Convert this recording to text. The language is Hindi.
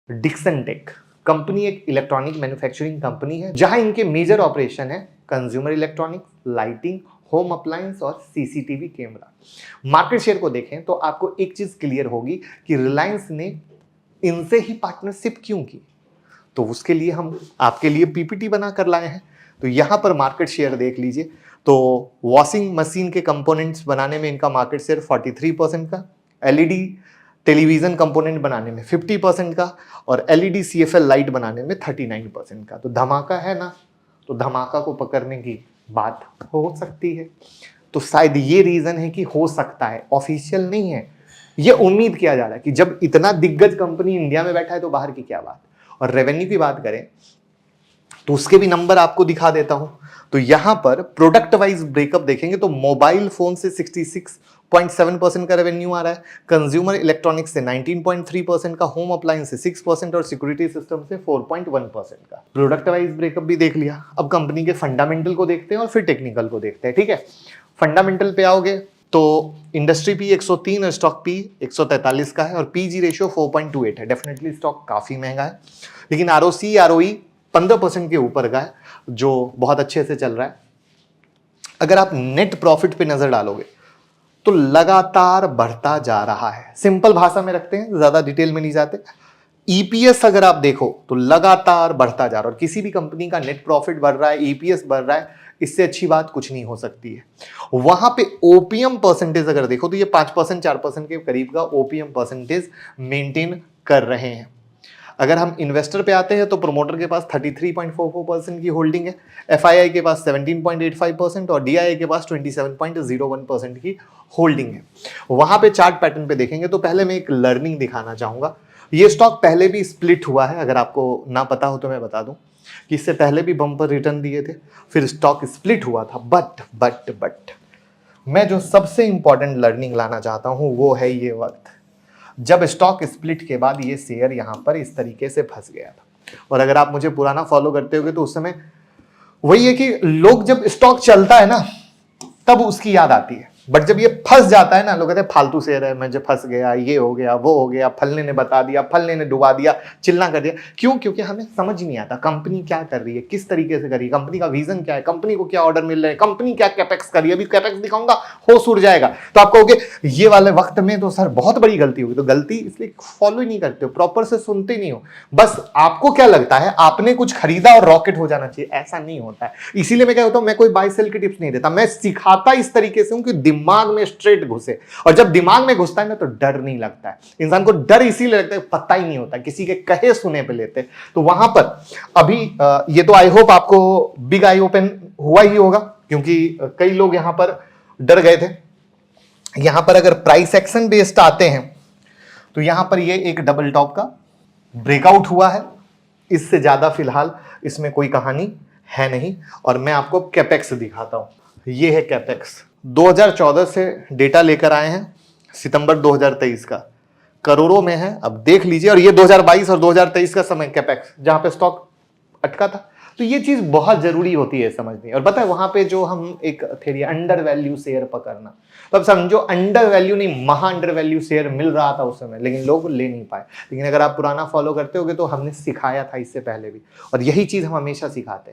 डिक्सन टेक कंपनी एक इलेक्ट्रॉनिक मैन्युफैक्चरिंग कंपनी है जहां इनके मेजर ऑपरेशन है consumer electronics, lighting, home appliance और सीसीटीवी कैमरा। मार्केट शेयर को देखें तो आपको एक चीज क्लियर होगी कि रिलायंस ने इनसे ही पार्टनरशिप क्यों की। तो उसके लिए हम आपके लिए पीपीटी बना कर लाए हैं। तो यहाँ पर मार्केट शेयर देख लीजिए। तो वॉशिंग मशीन के कंपोनेंट्स बनाने में इनका मार्केट शेयर 43% का, एलईडी टेलीविजन कंपोनेंट बनाने में 50% का और एलईडी सीएफएल लाइट बनाने में 39% का। तो धमाका है ना। तो धमाका को पकड़ने की बात हो सकती है। तो शायद ये रीजन है कि हो सकता है, ऑफिशियल नहीं है। ये उम्मीद किया जा रहा है कि जब इतना दिग्गज कंपनी इंडिया में बैठा है तो बाहर की क्या बात। और रेवेन्यू की बात करें तो उसके भी नंबर आपको दिखा देता हूं। तो यहां पर प्रोडक्ट वाइज ब्रेकअप देखेंगे तो मोबाइल फोन से 66.7% का रेवेन्यू आ रहा है, कंज्यूमर इलेक्ट्रॉनिक्स से 19.3% का, होम अप्लायंस से 6% और सिक्योरिटी सिस्टम से 4.1% का। प्रोडक्ट वाइज ब्रेकअप भी देख लिया। अब कंपनी के फंडामेंटल को देखते हैं और फिर टेक्निकल को देखते हैं। ठीक है, फंडामेंटल पे आओगे तो इंडस्ट्री पी 103 और स्टॉक पी 143 का है और पीजी रेशियो 4.28 है। डेफिनेटली स्टॉक काफी महंगा है, लेकिन आरओसी आरओई 15% के ऊपर का है जो बहुत अच्छे से चल रहा है। अगर आप नेट प्रॉफिट पे नजर डालोगे तो लगातार बढ़ता जा रहा है। सिंपल भाषा में रखते हैं, ज्यादा डिटेल में नहीं जाते। ईपीएस अगर आप देखो तो लगातार बढ़ता जा रहा है और किसी भी कंपनी का नेट प्रॉफिट बढ़ रहा है, ईपीएस बढ़ रहा है, इससे अच्छी बात कुछ नहीं हो सकती है। वहां पे ओपीएम परसेंटेज अगर देखो तो ये 5% 4% के करीब का ओपीएम परसेंटेज मेंटेन कर रहे हैं। अगर हम इन्वेस्टर पे आते हैं तो प्रोमोटर के पास 33.44% की होल्डिंग है, एफआईआई के पास 17.85% और डीआईआई के पास 27.01% की होल्डिंग है। वहां पे चार्ट पैटर्न पे देखेंगे तो पहले मैं एक लर्निंग दिखाना चाहूंगा। ये स्टॉक पहले भी स्प्लिट हुआ है, अगर आपको ना पता हो तो मैं बता दूं कि इससे पहले भी बम्पर रिटर्न दिए थे, फिर स्टॉक स्प्लिट हुआ था। बट मैं जो सबसे इंपॉर्टेंट लर्निंग लाना चाहता हूं वो है ये वक्त जब स्टॉक स्प्लिट के बाद ये शेयर यहां पर इस तरीके से फंस गया था। और अगर आप मुझे पुराना फॉलो करते होगे तो उस समय वही है कि लोग जब स्टॉक चलता है ना तब उसकी याद आती है, बट जब ये फंस जाता है ना लोग कहते हैं फालतू शेयर है, मैं जब फंस गया, ये हो गया, वो हो गया, फलने ने बता दिया, फलने ने डुबा दिया, चिल्ला कर दिया। क्यों? क्योंकि हमें समझ नहीं आता कंपनी क्या कर रही है, किस तरीके से कर रही है, कंपनी का विजन क्या है, कंपनी को क्या ऑर्डर मिल रहे हैं, कंपनी क्या कैपेक्स कर रही है। अभी कैपेक्स दिखाऊंगा, होश उड़ जाएगा तो आप कहोगे ये वाले वक्त में तो सर बहुत बड़ी गलती होगी। तो गलती इसलिए फॉलो ही नहीं करते हो, प्रॉपर से सुनते नहीं हो। बस आपको क्या लगता है आपने कुछ खरीदा और रॉकेट हो जाना चाहिए, ऐसा नहीं होता है। इसीलिए मैं क्या होता हूं, मैं कोई बाय सेल की टिप्स नहीं देता, मैं सिखाता इस तरीके से हूं कि दिमाग में स्ट्रेट घुसे। और जब दिमाग में घुसता है ना तो डर नहीं लगता है। इंसान को डर इसीलिए लगता है पता ही नहीं होता, किसी के कहे सुने पे लेते। तो वहां पर अभी ये तो आई होप आपको बिग आई ओपन हुआ ही होगा, क्योंकि कई लोग यहां पर डर गए थे। यहां पर अगर प्राइस एक्शन बेस्ड आते हैं तो यहां पर ये एक डबल टॉप का ब्रेकआउट हुआ है। इससे ज्यादा फिलहाल इसमें कोई कहानी है नहीं। और मैं आपको कैपेक्स दिखाता हूं। ये है कैपेक्स, 2014 से डेटा लेकर आए हैं, सितंबर 2023 का, करोड़ों में है। अब देख लीजिए। और ये 2022 और 2023 का समय कैपेक्स जहां पे स्टॉक अटका था। तो ये चीज बहुत जरूरी होती है समझनी। और पता है वहां पे जो हम एक थेरी अंडर वैल्यू शेयर पकड़ना, तो अब समझो अंडर वैल्यू नहीं, महा अंडर वैल्यू शेयर मिल रहा था उस समय, लेकिन लोग ले नहीं पाए। लेकिन अगर आप पुराना फॉलो करते होगे तो हमने सिखाया था इससे पहले भी, और यही चीज हम हमेशा सिखाते हैं।